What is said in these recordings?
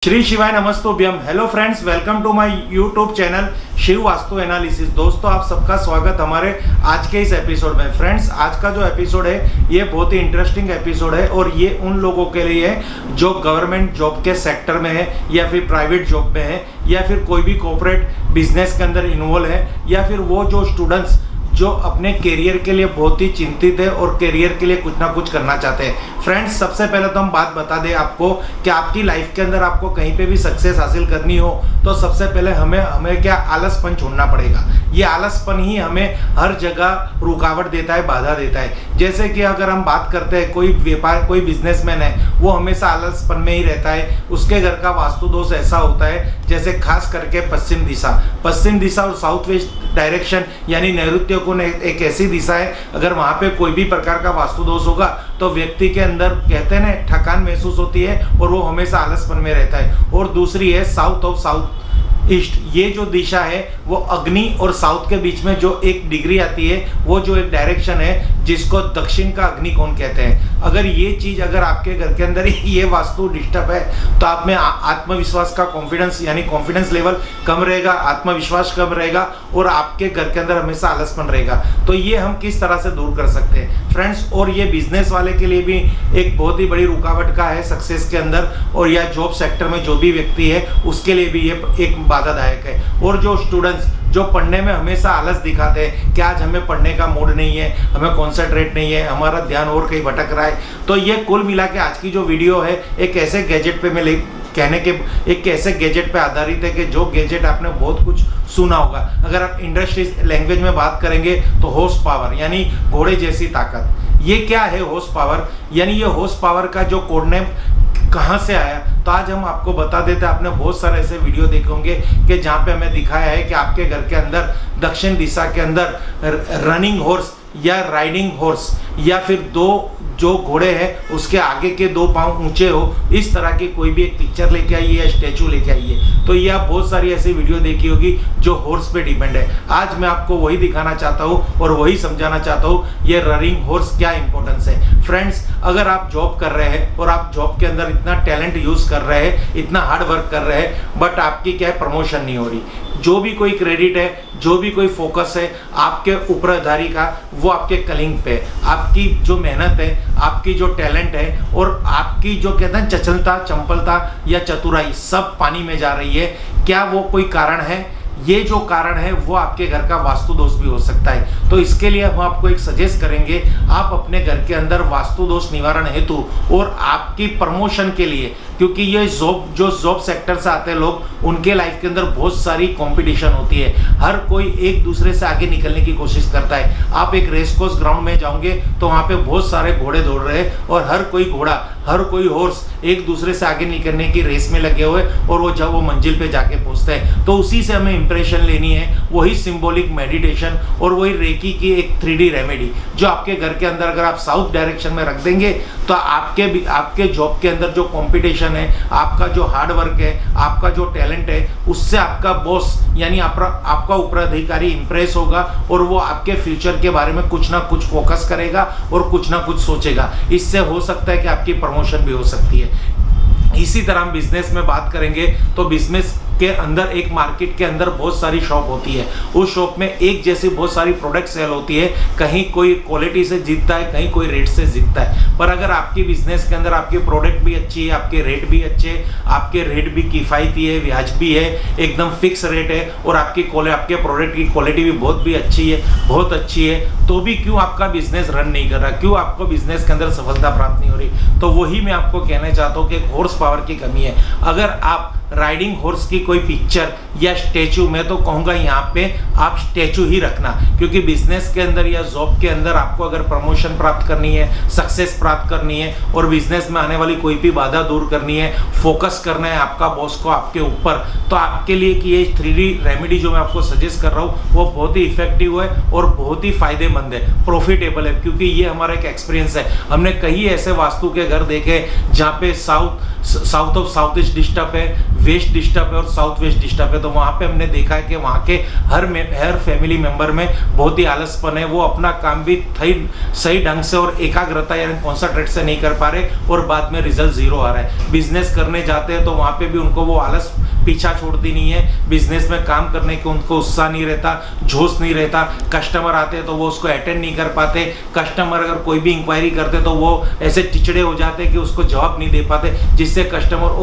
श्री शिवाय नमस्तुभ्यम। Hello friends, welcome to my YouTube channel Shiv Vastu analysis. दोस्तों, आप सबका स्वागत हमारे आज के इस एपिसोड में। फ्रेंड्स, आज का जो एपिसोड है ये बहुत ही इंटरेस्टिंग एपिसोड है और ये उन लोगों के लिए है जो गवर्नमेंट जॉब के सेक्टर में है या फिर प्राइवेट जॉब में है या फिर कोई भी कॉर्पोरेट बिजनेस के अंदर इन्वॉल्व है या फिर वो जो स्टूडेंट्स जो अपने करियर के लिए बहुत ही चिंतित है और करियर के लिए कुछ ना कुछ करना चाहते हैं। फ्रेंड्स, सबसे पहले तो हम बात बता दें आपको कि आपकी लाइफ के अंदर आपको कहीं पे भी सक्सेस हासिल करनी हो तो सबसे पहले हमें क्या आलसपन छोड़ना पड़ेगा। ये आलसपन ही हमें हर जगह रुकावट देता है, बाधा देता है। जैसे कि अगर हम बात करते हैं कोई व्यापार, कोई बिजनेसमैन है, वो हमेशा आलसपन में ही रहता है। उसके घर का वास्तु दोष ऐसा होता है जैसे खास करके पश्चिम दिशा और साउथ वेस्ट डायरेक्शन यानी नैऋत्य कोण एक ऐसी दिशा है, अगर वहाँ पे कोई भी प्रकार का वास्तु दोष होगा तो व्यक्ति के अंदर कहते हैं ना थकान महसूस होती है और वो हमेशा आलसपन में रहता है। और दूसरी है साउथ ऑफ साउथ ईस्ट। ये जो दिशा है वो अग्नि और साउथ के बीच में जो एक डिग्री आती है, वो जो एक डायरेक्शन है जिसको दक्षिण का अग्नि कोण कहते हैं। अगर ये चीज अगर आपके घर के अंदर ये वास्तु डिस्टर्ब है तो आप में आत्मविश्वास का कॉन्फिडेंस यानी कॉन्फिडेंस लेवल कम रहेगा, आत्मविश्वास कम रहेगा और आपके घर के अंदर हमेशा आलसपन रहेगा। तो ये हम किस तरह से दूर कर सकते हैं फ्रेंड्स। और ये बिजनेस वाले के लिए भी एक बहुत ही बड़ी रुकावट का है सक्सेस के अंदर, और या जॉब सेक्टर में जो भी व्यक्ति है उसके लिए भी ये एक बाधादायक है। और जो स्टूडेंट्स जो पढ़ने में हमेशा आलस दिखाते हैं कि आज हमें पढ़ने का मूड नहीं है, हमें कॉन्सेंट्रेट नहीं है, हमारा ध्यान और कहीं भटक रहा है, तो ये कुल मिला के आज की जो वीडियो है एक ऐसे गैजेट पे मैं कहने के एक ऐसे गैजेट पे आधारित है कि जो गैजेट आपने बहुत कुछ सुना होगा। अगर आप इंडस्ट्री लैंग्वेज में बात करेंगे तो हॉर्स पावर यानी घोड़े जैसी ताकत। ये क्या है हॉर्स पावर? यानी ये हॉर्स पावर का जो कोड नेम कहाँ से आया, तो आज हम आपको बता देते हैं। आपने बहुत सारे ऐसे वीडियो देखे होंगे कि जहाँ पे हमें दिखाया है कि आपके घर के अंदर दक्षिण दिशा के अंदर रनिंग हॉर्स या राइडिंग हॉर्स या फिर दो जो घोड़े हैं उसके आगे के दो पांव ऊंचे हो, इस तरह की कोई भी एक पिक्चर लेके आइए या स्टैचू लेके आइए। तो ये आप बहुत सारी ऐसी वीडियो देखी होगी जो हॉर्स पे डिपेंड है। आज मैं आपको वही दिखाना चाहता हूँ और वही समझाना चाहता हूँ ये रनिंग हॉर्स क्या इंपॉर्टेंस है। फ्रेंड्स, अगर आप जॉब कर रहे हैं और आप जॉब के अंदर इतना टैलेंट यूज कर रहे हैं, इतना हार्ड वर्क कर रहे हैं, बट आपकी क्या है प्रमोशन नहीं हो रही, जो भी कोई क्रेडिट है, जो भी कोई फोकस है आपके ऊपरधारी का, वो आपके कलिंग पे, आपकी जो मेहनत है, आपकी जो टैलेंट है और आपकी जो कहते हैं चंचलता, चंपलता या चतुराई सब पानी में जा रही है। क्या वो कोई कारण है? ये जो कारण है वो आपके घर का वास्तु दोष भी हो सकता है। तो इसके लिए हम आपको एक सजेस्ट करेंगे, आप अपने घर के अंदर वास्तु दोष निवारण हेतु और आपकी प्रमोशन के लिए, क्योंकि ये जॉब सेक्टर से आते हैं लोग, उनके लाइफ के अंदर बहुत सारी कंपटीशन होती है। हर कोई एक दूसरे से आगे निकलने की कोशिश करता है। आप एक रेस कोर्स ग्राउंड में जाओगे तो वहाँ पे बहुत सारे घोड़े दौड़ रहे हैं और हर कोई घोड़ा, हर कोई हॉर्स एक दूसरे से आगे निकलने की रेस में लगे हुए और वो जब वो मंजिल पे जाके पहुंचते हैं तो उसी से हमें इंप्रेशन लेनी है। वही सिंबॉलिक मेडिटेशन और वही रेकी की एक 3D रेमेडी जो आपके घर के अंदर अगर आप साउथ डायरेक्शन में रख देंगे तो आपके जॉब के अंदर जो कंपटीशन है, आपका जो हार्ड वर्क है, आपका जो टैलेंट है, उससे आपका बॉस यानी आपका उत्तराधिकारी इंप्रेस होगा और वो आपके फ्यूचर के बारे में कुछ ना कुछ फोकस करेगा और कुछ ना कुछ सोचेगा। इससे हो सकता है कि आपकी प्रमोशन भी हो सकती है। इसी तरह हम बिजनेस में बात करेंगे तो बिजनेस के अंदर एक मार्केट के अंदर बहुत सारी शॉप होती है। उस शॉप में एक जैसी बहुत सारी प्रोडक्ट सेल होती है। कहीं कोई क्वालिटी से जीतता है, कहीं कोई रेट से जीतता है। पर अगर आपकी बिजनेस के अंदर आपकी प्रोडक्ट भी अच्छी है, आपके रेट भी अच्छे, आपके रेट भी किफ़ायती है, वाजिबी है, एकदम फिक्स रेट है और आपके प्रोडक्ट की क्वालिटी भी बहुत अच्छी है, तो भी क्यों आपका बिजनेस रन नहीं कर रहा, क्यों आपको बिजनेस के अंदर सफलता प्राप्त नहीं हो रही? तो वही मैं आपको कहना चाहता हूँ कि एक हॉर्स पावर की कमी है। अगर आप राइडिंग हॉर्स की कोई पिक्चर या स्टैचू, मैं तो कहूँगा यहाँ पे आप स्टैचू ही रखना, क्योंकि बिजनेस के अंदर या जॉब के अंदर आपको अगर प्रमोशन प्राप्त करनी है, सक्सेस प्राप्त करनी है और बिजनेस में आने वाली कोई भी बाधा दूर करनी है, फोकस करना है आपका बॉस को आपके ऊपर, तो आपके लिए कि ये 3D रेमेडी जो मैं आपको सजेस्ट कर रहा हूँ वो बहुत ही इफेक्टिव है और बहुत ही फायदेमंद है, प्रॉफिटेबल है। क्योंकि ये हमारा एक एक्सपीरियंस है। हमने कई ऐसे वास्तु के घर देखे जहाँ पे south of south east disturb है, वेस्ट डिस्टर्ब है और साउथ वेस्ट डिस्टर्ब है, तो वहाँ पे हमने देखा है कि वहाँ के हर फैमिली मेंबर में बहुत ही आलसपन है। वो अपना काम भी सही ढंग से और एकाग्रता यानी कॉन्सेंट्रेट से नहीं कर पा रहे और बाद में रिजल्ट जीरो आ रहा है। बिजनेस करने जाते हैं तो वहाँ पे भी उनको वो आलस पीछा छोड़ती नहीं है। बिजनेस में काम करने के उनको उत्साह नहीं रहता, जोश नहीं रहता। कस्टमर आते हैं तो वो उसको अटेंड नहीं कर पाते। कस्टमर अगर कोई भी इंक्वायरी करते तो वो ऐसे चिचड़े हो जाते कि उसको जवाब नहीं दे पाते, जिससे कस्टमर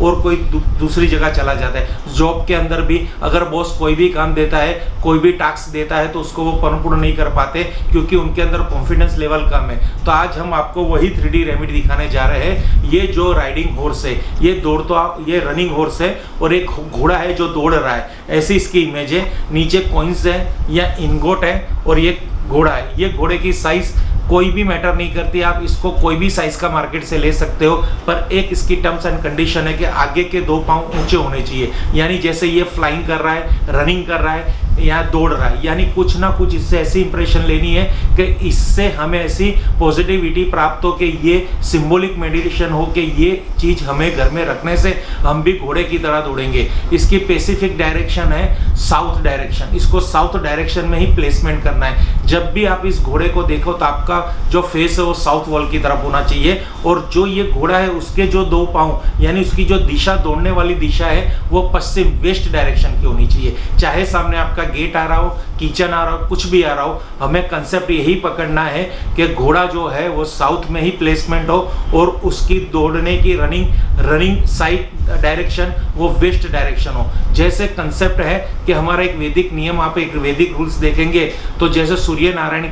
और कोई दूसरी जगह चला जाता है। जॉब के अंदर भी अगर बॉस कोई भी काम देता है, कोई भी टास्क देता है तो उसको वो परिपूर्ण नहीं कर पाते क्योंकि उनके अंदर कॉन्फिडेंस लेवल कम है। तो आज हम आपको वही 3D रेमेडी दिखाने जा रहे हैं। ये जो राइडिंग हॉर्स है, ये रनिंग हॉर्स है और एक घोड़ा है जो दौड़ रहा है, ऐसी इसकी इमेज है। नीचे कॉइन्स है या इनगोट है और ये घोड़ा है। ये घोड़े की साइज कोई भी मैटर नहीं करती, आप इसको कोई भी साइज का मार्केट से ले सकते हो, पर एक इसकी टर्म्स एंड कंडीशन है कि आगे के 2 पांव ऊंचे होने चाहिए। यानी जैसे ये फ्लाइंग कर रहा है, रनिंग कर रहा है या दौड़ रहा है, यानी कुछ ना कुछ इससे ऐसी इंप्रेशन लेनी है कि इससे हमें ऐसी पॉजिटिविटी प्राप्त हो कि ये सिंबॉलिक मेडिटेशन हो कि ये चीज हमें घर में रखने से हम भी घोड़े की तरह दौड़ेंगे। इसकी स्पेसिफिक डायरेक्शन है साउथ डायरेक्शन। इसको साउथ डायरेक्शन में ही प्लेसमेंट करना है। जब भी आप इस घोड़े को देखो तो आपका जो फेस है वो साउथ वॉल की तरफ होना चाहिए और जो ये घोड़ा है उसके जो 2 पांव यानी उसकी जो दिशा, दौड़ने वाली दिशा है वो पश्चिम वेस्ट डायरेक्शन की होनी चाहिए। चाहे सामने आपका गेट आ रहा हो, किचन आ रहा हो, कुछ भी आ रहा हो, हमें कंसेप्ट यही पकड़ना है कि घोड़ा जो है वो साउथ में ही प्लेसमेंट हो और उसकी दौड़ने की रनिंग साइड डायरेक्शन वो वेस्ट डायरेक्शन हो। जैसे कंसेप्ट है कि हमारा एक वैदिक नियम, आप एक वैदिक रूल्स देखेंगे तो जैसे सूर्य नारायण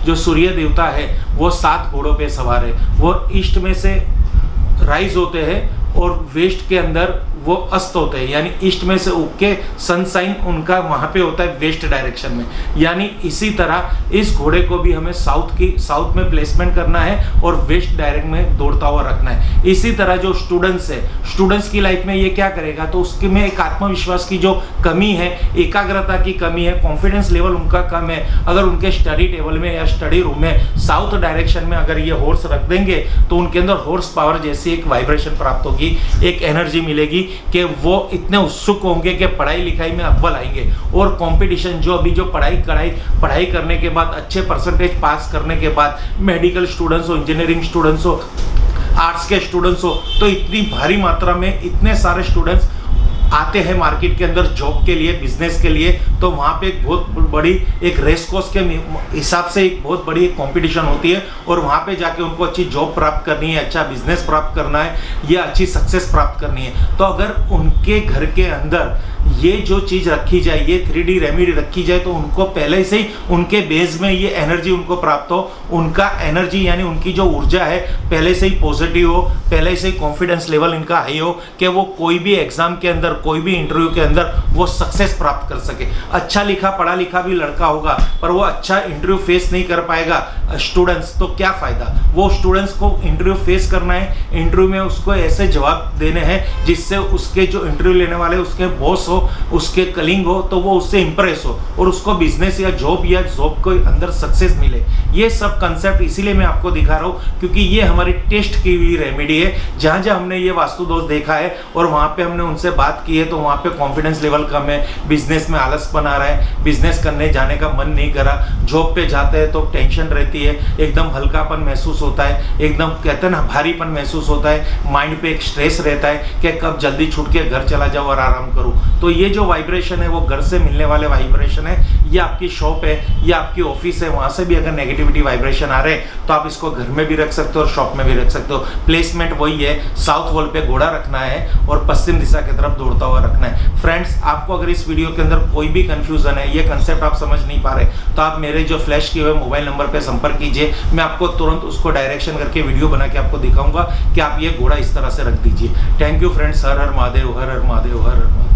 जो सूर्य देवता है वो 7 घोड़ों पे सवार है। वो ईस्ट में से राइज होते हैं और वेस्ट के अंदर वो अस्त होते हैं, यानी ईस्ट में से उग के सनसाइन उनका वहां पे होता है वेस्ट डायरेक्शन में। यानी इसी तरह इस घोड़े को भी हमें साउथ में प्लेसमेंट करना है और वेस्ट डायरेक्ट में दौड़ता हुआ रखना है। इसी तरह जो स्टूडेंट्स की लाइफ में ये क्या करेगा तो उसके में एक आत्मविश्वास की जो कमी है, एकाग्रता की कमी है, कॉन्फिडेंस लेवल उनका कम है। अगर उनके स्टडी टेबल में या स्टडी रूम में साउथ डायरेक्शन में अगर ये हॉर्स रख देंगे तो उनके अंदर हॉर्स पावर जैसी एक वाइब्रेशन प्राप्त होगी, एक एनर्जी मिलेगी कि वो इतने उत्सुक होंगे कि पढ़ाई लिखाई में अव्वल आएंगे। और कंपटीशन जो अभी जो पढ़ाई करने के बाद अच्छे परसेंटेज पास करने के बाद मेडिकल स्टूडेंट्स हो, इंजीनियरिंग स्टूडेंट्स हो, आर्ट्स के स्टूडेंट्स हो, तो इतनी भारी मात्रा में इतने सारे स्टूडेंट्स आते हैं मार्केट के अंदर जॉब के लिए, बिजनेस के लिए, तो वहाँ पे एक बहुत बड़ी एक रेस कोर्स के हिसाब से एक बहुत बड़ी एक कंपटीशन होती है और वहाँ पे जाके उनको अच्छी जॉब प्राप्त करनी है, अच्छा बिजनेस प्राप्त करना है या अच्छी सक्सेस प्राप्त करनी है। तो अगर उनके घर के अंदर ये जो चीज़ रखी जाए, ये 3D रेमेडी रखी जाए तो उनको पहले से ही उनके बेस में ये एनर्जी उनको प्राप्त हो, उनका एनर्जी यानी उनकी जो ऊर्जा है पहले से ही पॉजिटिव हो, पहले से ही कॉन्फिडेंस लेवल इनका हाई हो कि वो कोई भी एग्जाम के अंदर, कोई भी इंटरव्यू के अंदर वो सक्सेस प्राप्त कर सके। अच्छा लिखा पढ़ा लिखा भी लड़का होगा पर वो अच्छा इंटरव्यू फेस नहीं कर पाएगा स्टूडेंट्स, तो क्या फायदा। वो स्टूडेंट्स को इंटरव्यू फेस करना है, इंटरव्यू में उसको ऐसे जवाब देने हैं जिससे उसके जो इंटरव्यू लेने वाले उसके बॉस हो, उसके कलीग हो, तो वो उससे इंप्रेस हो और उसको बिजनेस या जॉब को अंदर सक्सेस मिले। ये सब कंसेप्ट इसीलिए मैं आपको दिखा रहा हूँ क्योंकि ये हमारी टेस्ट की हुई रेमेडी है। जहाँ जहाँ हमने ये वास्तु दोष देखा है और वहाँ पे हमने उनसे बात की है तो वहाँ पे कॉन्फिडेंस लेवल कम है, बिजनेस में आलसपन आ रहा है, बिजनेस करने जाने का मन नहीं करा, जॉब पे जाते हैं तो टेंशन रहती है, एकदम हल्कापन महसूस होता है, एकदम कहते हैं ना भारीपन महसूस होता है, माइंड पे एक स्ट्रेस रहता है कि कब जल्दी छूट के घर चला जाओ और आराम करूँ। तो ये जो वाइब्रेशन है वो घर से मिलने वाले वाइब्रेशन है, ये आपकी शॉप है या आपकी ऑफिस है, वहाँ से भी अगर नेगेटिविटी वाइब्रेशन आ रहे हैं तो आप इसको घर में भी रख सकते हो और शॉप में भी रख सकते हो। प्लेसमेंट वही है, साउथ वॉल पे घोड़ा रखना है और पश्चिम दिशा की तरफ दौड़ता हुआ रखना है। फ्रेंड्स, आपको अगर इस वीडियो के अंदर कोई भी कंफ्यूजन है, ये कंसेप्ट आप समझ नहीं पा रहे, तो आप मेरे जो फ्लैश किए हुए मोबाइल नंबर पे संपर्क कीजिए, मैं आपको तुरंत उसको डायरेक्शन करके वीडियो बना के आपको दिखाऊंगा कि आप ये घोड़ा इस तरह से रख दीजिए। Thank you friends, her her Mahadev, her her Mahadev, her her Mahadev.